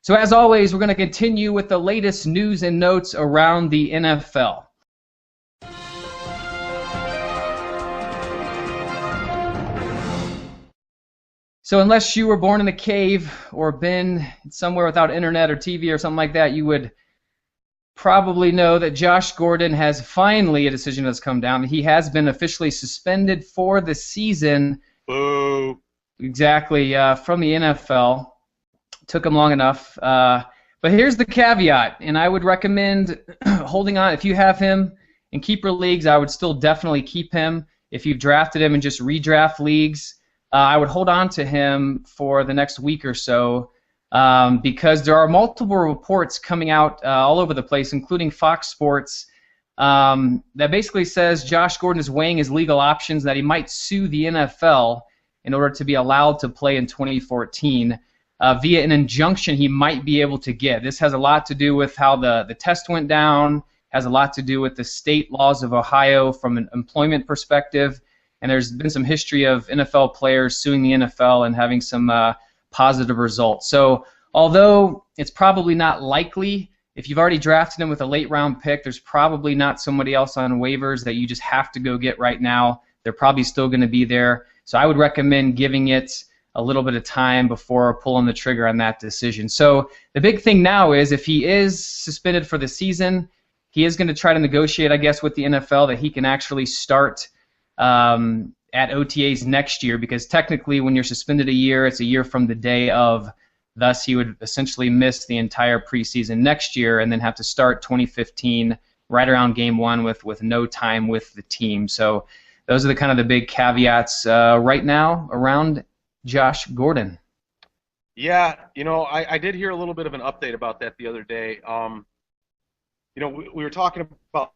So as always, we're going to continue with the latest news and notes around the NFL. So unless you were born in a cave or been somewhere without internet or TV or something like that, you would probably know that Josh Gordon has finally, a decision has come down. He has been officially suspended for the season. Boo. Exactly, from the NFL. Took him long enough. But here's the caveat, and I would recommend holding on. If you have him in keeper leagues, I would still definitely keep him. If you've drafted him in just redraft leagues, I would hold on to him for the next week or so because there are multiple reports coming out all over the place, including Fox Sports, that basically says Josh Gordon is weighing his legal options, that he might sue the NFL in order to be allowed to play in 2014 via an injunction he might be able to get. This has a lot to do with how the test went down, has a lot to do with the state laws of Ohio from an employment perspective, and there's been some history of NFL players suing the NFL and having some positive results. So although it's probably not likely, if you've already drafted him with a late round pick, there's probably not somebody else on waivers that you just have to go get right now. They're probably still going to be there. So I would recommend giving it a little bit of time before pulling the trigger on that decision. So the big thing now is if he is suspended for the season, he is going to try to negotiate, I guess, with the NFL that he can actually start at OTAs next year, because technically when you're suspended a year, it's a year from the day of. Thus, he would essentially miss the entire preseason next year and then have to start 2015 right around game one with no time with the team. So those are the kind of the big caveats right now around Josh Gordon. Yeah, I did hear a little bit of an update about that the other day. We were talking about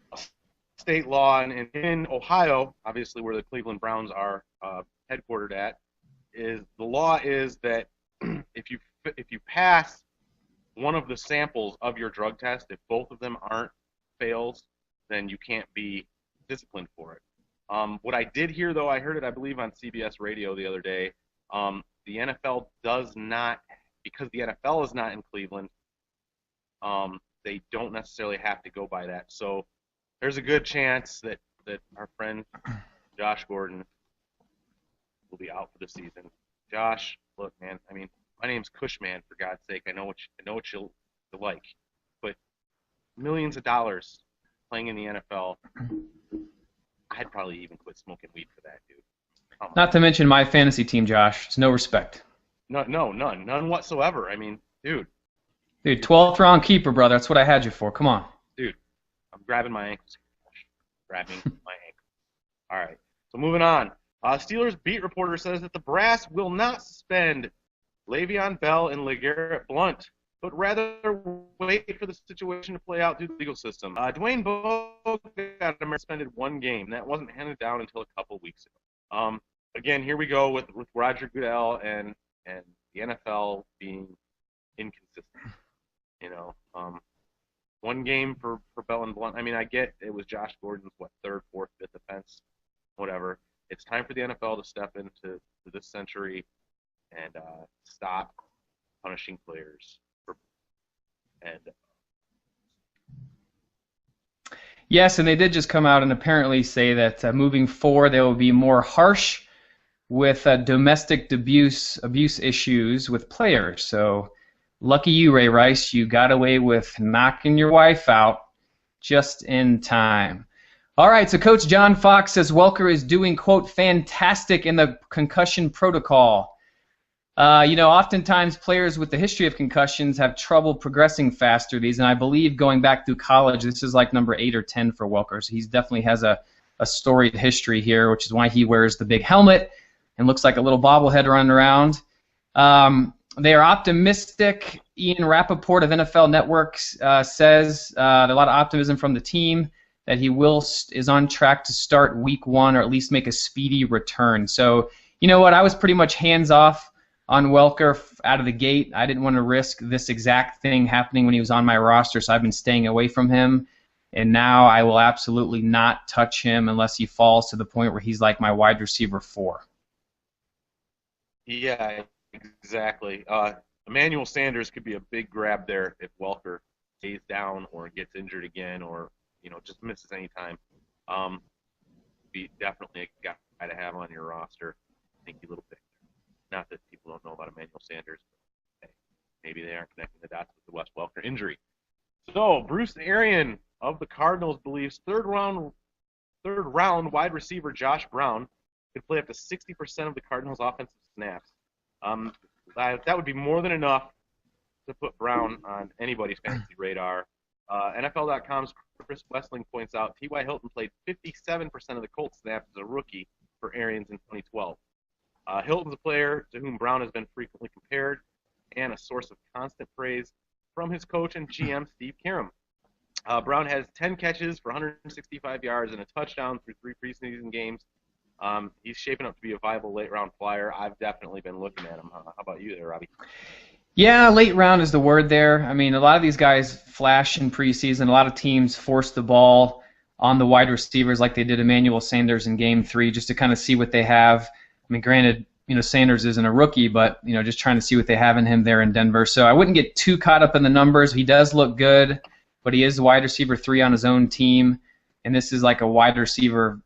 state law, and in Ohio, obviously where the Cleveland Browns are headquartered at, is the law is that if you pass one of the samples of your drug test, if both of them aren't fails, then you can't be disciplined for it. What I did hear, though, I heard it, I believe, on CBS Radio the other day. The NFL does not, because the NFL is not in Cleveland, they don't necessarily have to go by that. So there's a good chance that our friend Josh Gordon will be out for the season. Josh, look, man, I mean, my name's Cushman, for God's sake. I know what you'll like, but millions of dollars playing in the NFL, I'd probably even quit smoking weed for that, dude. Not to mention my fantasy team, Josh. It's no respect. No, none whatsoever. I mean, dude. Dude, 12th round keeper, brother. That's what I had you for. Come on. Dude, I'm grabbing my ankles. Grabbing my ankles. All right. So moving on. Steelers beat reporter says that the brass will not suspend Le'Veon Bell and LeGarrette Blount, but rather wait for the situation to play out through the legal system. Dwayne Bowe got suspended one game. That wasn't handed down until a couple weeks ago. Again, here we go with Roger Goodell and the NFL being inconsistent. One game for Bell and Blount. I mean, I get it was Josh Gordon's, third, fourth, fifth offense, whatever. It's time for the NFL to step into this century and stop punishing players. Yes, and they did just come out and apparently say that moving forward they will be more harsh with domestic abuse issues with players. So lucky you, Ray Rice, you got away with knocking your wife out just in time. All right, so Coach John Fox says Welker is doing, quote, fantastic in the concussion protocol. Oftentimes players with the history of concussions have trouble progressing fast through these, and I believe going back through college, this is like number 8 or 10 for Welker, so he definitely has a storied history here, which is why he wears the big helmet and looks like a little bobblehead running around. They are optimistic. Ian Rappaport of NFL Network says a lot of optimism from the team that he is on track to start week 1 or at least make a speedy return. So, you know what, I was pretty much hands-off on Welker out of the gate. I didn't want to risk this exact thing happening when he was on my roster, so I've been staying away from him. And now I will absolutely not touch him unless he falls to the point where he's like my wide receiver 4. Yeah, exactly. Emmanuel Sanders could be a big grab there if Welker stays down or gets injured again, or just misses any time. Be definitely a guy to have on your roster. Sneaky little pick. Not that people don't know about Emmanuel Sanders, but hey, maybe they aren't connecting the dots with the Wes Welker injury. So Bruce Arian of the Cardinals believes third round wide receiver Josh Brown could play up to 60% of the Cardinals' offensive snaps. That would be more than enough to put Brown on anybody's fantasy radar. NFL.com's Chris Wessling points out T.Y. Hilton played 57% of the Colts snaps as a rookie for Arians in 2012. Hilton's a player to whom Brown has been frequently compared and a source of constant praise from his coach and GM, Steve Karam. Brown has 10 catches for 165 yards and a touchdown through 3 preseason games. He's shaping up to be a viable late-round flyer. I've definitely been looking at him. How about you there, Robbie? Yeah, late round is the word there. I mean, a lot of these guys flash in preseason. A lot of teams force the ball on the wide receivers like they did Emmanuel Sanders in Game 3 just to kind of see what they have. I mean, granted, Sanders isn't a rookie, but, just trying to see what they have in him there in Denver. So I wouldn't get too caught up in the numbers. He does look good, but he is the wide receiver 3 on his own team, and this is like a wide receiver,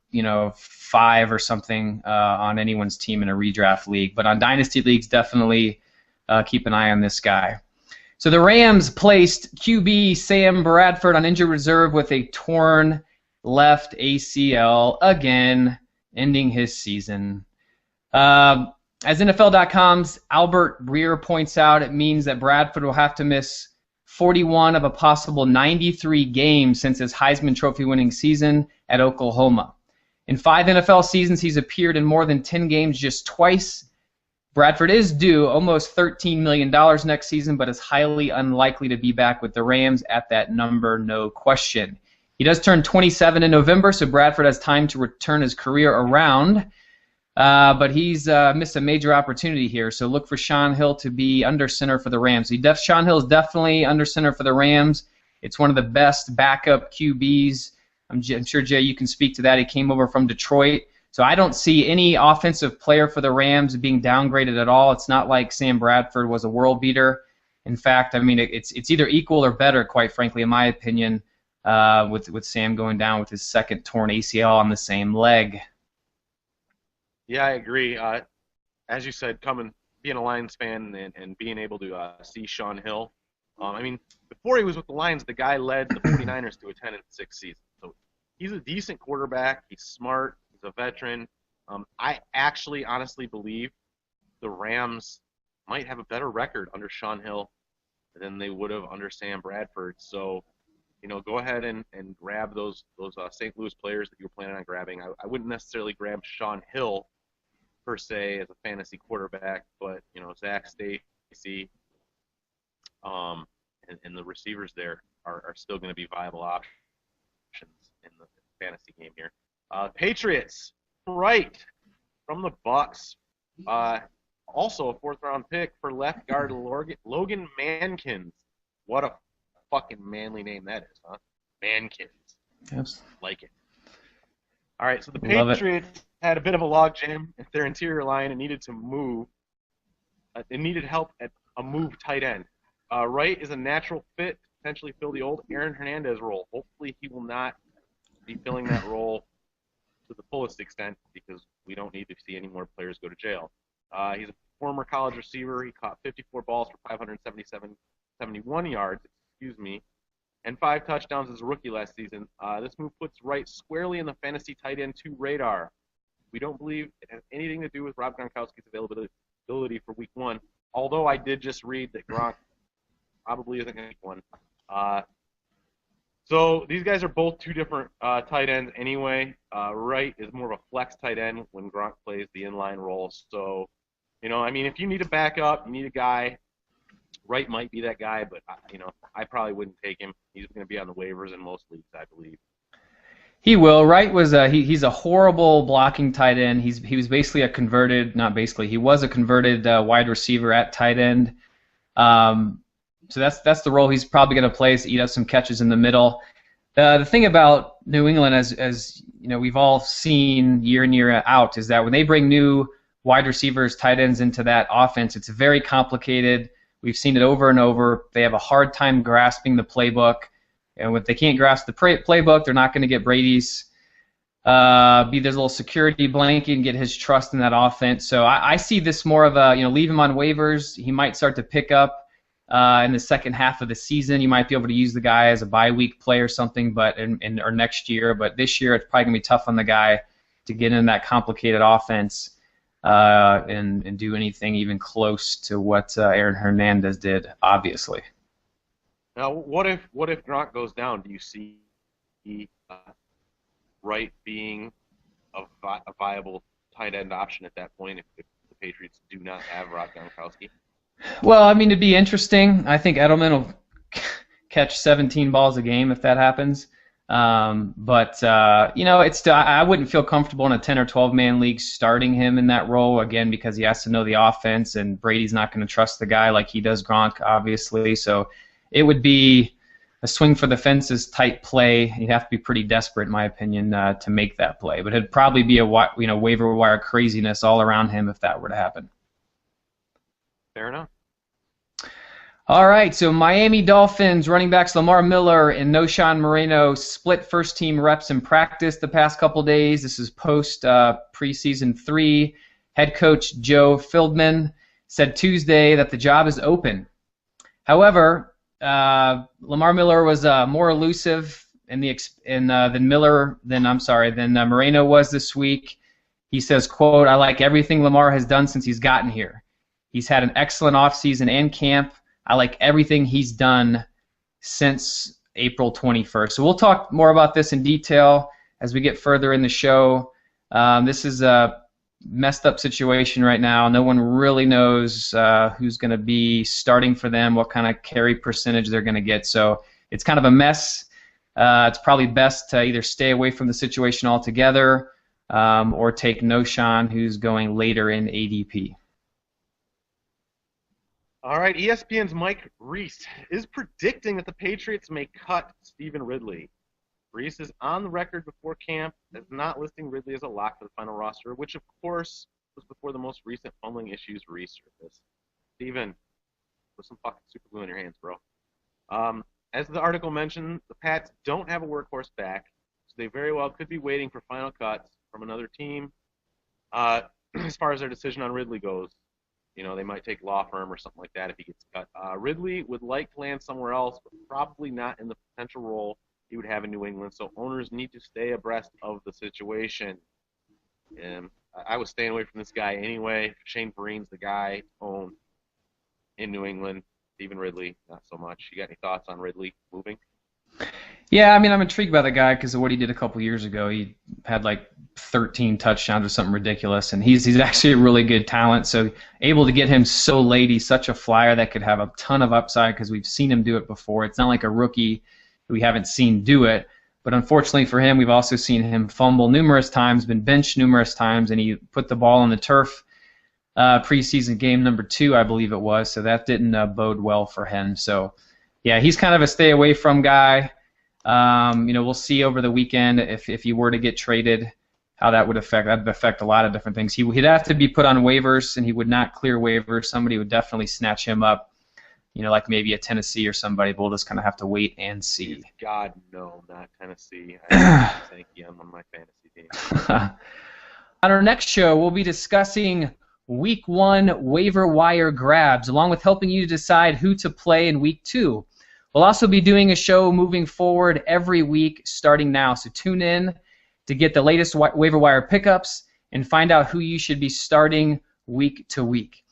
5 or something on anyone's team in a redraft league. But on dynasty leagues, definitely keep an eye on this guy. So the Rams placed QB Sam Bradford on injured reserve with a torn left ACL, again, ending his season. As NFL.com's Albert Breer points out, it means that Bradford will have to miss 41 of a possible 93 games since his Heisman Trophy winning season at Oklahoma. In 5 NFL seasons, he's appeared in more than 10 games just twice. Bradford is due almost $13 million next season, but is highly unlikely to be back with the Rams at that number, no question. He does turn 27 in November, so Bradford has time to return his career around, but he's missed a major opportunity here, so look for Shaun Hill to be under center for the Rams. Shaun Hill is definitely under center for the Rams. It's one of the best backup QBs. I'm sure, Jay, you can speak to that. He came over from Detroit. So I don't see any offensive player for the Rams being downgraded at all. It's not like Sam Bradford was a world beater. In fact, I mean, it's either equal or better, quite frankly, in my opinion, with Sam going down with his second torn ACL on the same leg. Yeah, I agree. As you said, being a Lions fan and being able to see Shaun Hill. I mean, before he was with the Lions, the guy led the 49ers to a 10-6 season. So he's a decent quarterback. He's smart. He's a veteran. I actually honestly believe the Rams might have a better record under Shaun Hill than they would have under Sam Bradford. So, go ahead and grab those St. Louis players that you were planning on grabbing. I wouldn't necessarily grab Shaun Hill per se as a fantasy quarterback, but Zach Stacy and the receivers there are still going to be viable options in the fantasy game here. Patriots, right, from the Bucks. Also a 4th-round pick for left guard Logan Mankins. What a fucking manly name that is, huh? Mankins. Yes. Like it. All right, so the Patriots had a bit of a logjam at their interior line and needed to move. It needed help at a move tight end. Wright is a natural fit to potentially fill the old Aaron Hernandez role. Hopefully he will not be filling that role to the fullest extent because we don't need to see any more players go to jail. He's a former college receiver. He caught 54 balls for 571 yards, and 5 touchdowns as a rookie last season. This move puts Wright squarely in the fantasy tight end 2 radar. We don't believe it has anything to do with Rob Gronkowski's availability for week 1, although I did just read that Gronk probably isn't going to week 1. So these guys are both 2 different tight ends anyway. Wright is more of a flex tight end when Gronk plays the inline role. So, if you need a backup, you need a guy, Wright might be that guy, but, I probably wouldn't take him. He's going to be on the waivers in most leagues, I believe. He will. Wright was he's a horrible blocking tight end. He was basically he was a converted wide receiver at tight end. So that's the role he's probably going to play, is eat up some catches in the middle. The thing about New England, as we've all seen year in year out, is that when they bring new wide receivers, tight ends into that offense, it's very complicated. We've seen it over and over. They have a hard time grasping the playbook. And if they can't grasp the playbook, they're not going to get Brady's be there's a little security blanket and get his trust in that offense. So I see this more of a, leave him on waivers. He might start to pick up in the second half of the season. You might be able to use the guy as a bye week play or something, but or next year. But this year, it's probably going to be tough on the guy to get in that complicated offense and do anything even close to what Aaron Hernandez did, obviously. Now, what if Gronk goes down? Do you see Wright being a viable tight end option at that point if the Patriots do not have Rob Gronkowski? Well, I mean, it'd be interesting. I think Edelman will catch 17 balls a game if that happens. But it's still, I wouldn't feel comfortable in a 10 or 12 man league starting him in that role again because he has to know the offense and Brady's not going to trust the guy like he does Gronk, obviously. So it would be a swing for the fences type play. You'd have to be pretty desperate, in my opinion, to make that play. But it'd probably be a waiver wire craziness all around him if that were to happen. Fair enough. All right, so Miami Dolphins running backs Lamar Miller and Noshan Moreno split first-team reps in practice the past couple days. This is post preseason 3. Head coach Joe Fieldman said Tuesday that the job is open. However, Lamar Miller was more elusive than Moreno was this week. He says, quote, "I like everything Lamar has done since he's gotten here. He's had an excellent offseason and camp. I like everything he's done since April 21st. So we'll talk more about this in detail as we get further in the show. This is a messed up situation right now. No one really knows who's going to be starting for them, what kind of carry percentage they're going to get. So it's kind of a mess. It's probably best to either stay away from the situation altogether or take Noshan, who's going later in ADP. All right, ESPN's Mike Reese is predicting that the Patriots may cut Stephen Ridley. Reese is on the record before camp as not listing Ridley as a lock for the final roster, which, of course, was before the most recent fumbling issues resurfaced. Steven, put some fucking super glue in your hands, bro. As the article mentioned, the Pats don't have a workhorse back, so they very well could be waiting for final cuts from another team. As far as their decision on Ridley goes, they might take law firm or something like that if he gets cut. Ridley would like to land somewhere else, but probably not in the potential role he would have in New England, so owners need to stay abreast of the situation. I was staying away from this guy anyway. Shane Vereen's the guy to own in New England. Stephen Ridley, not so much. You got any thoughts on Ridley moving? Yeah, I mean, I'm intrigued by the guy because of what he did a couple years ago. He had like 13 touchdowns or something ridiculous, and he's actually a really good talent. So able to get him so late, he's such a flyer that could have a ton of upside because we've seen him do it before. It's not like a rookie we haven't seen do it, but unfortunately for him, we've also seen him fumble numerous times, been benched numerous times, and he put the ball on the turf preseason game number 2, I believe it was, so that didn't bode well for him. So, yeah, he's kind of a stay away from guy. We'll see over the weekend if he were to get traded, how that would affect. That would affect a lot of different things. He'd have to be put on waivers, and he would not clear waivers. Somebody would definitely snatch him up, like maybe a Tennessee or somebody. But we'll just kind of have to wait and see. God, no, not Tennessee. Thank you. I'm on my fantasy team. On our next show, we'll be discussing Week 1 waiver wire grabs, along with helping you decide who to play in Week 2. We'll also be doing a show moving forward every week starting now, so tune in to get the latest waiver wire pickups and find out who you should be starting week to week.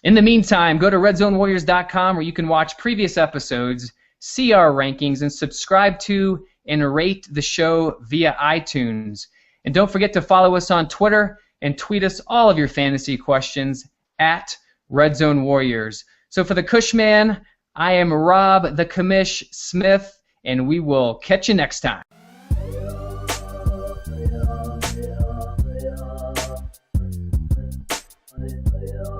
In the meantime, go to redzonewarriors.com where you can watch previous episodes, see our rankings, and subscribe to and rate the show via iTunes. And don't forget to follow us on Twitter and tweet us all of your fantasy questions at Redzone Warriors. So for the Cushman, I am Rob the Commish Smith, and we will catch you next time. Yeah.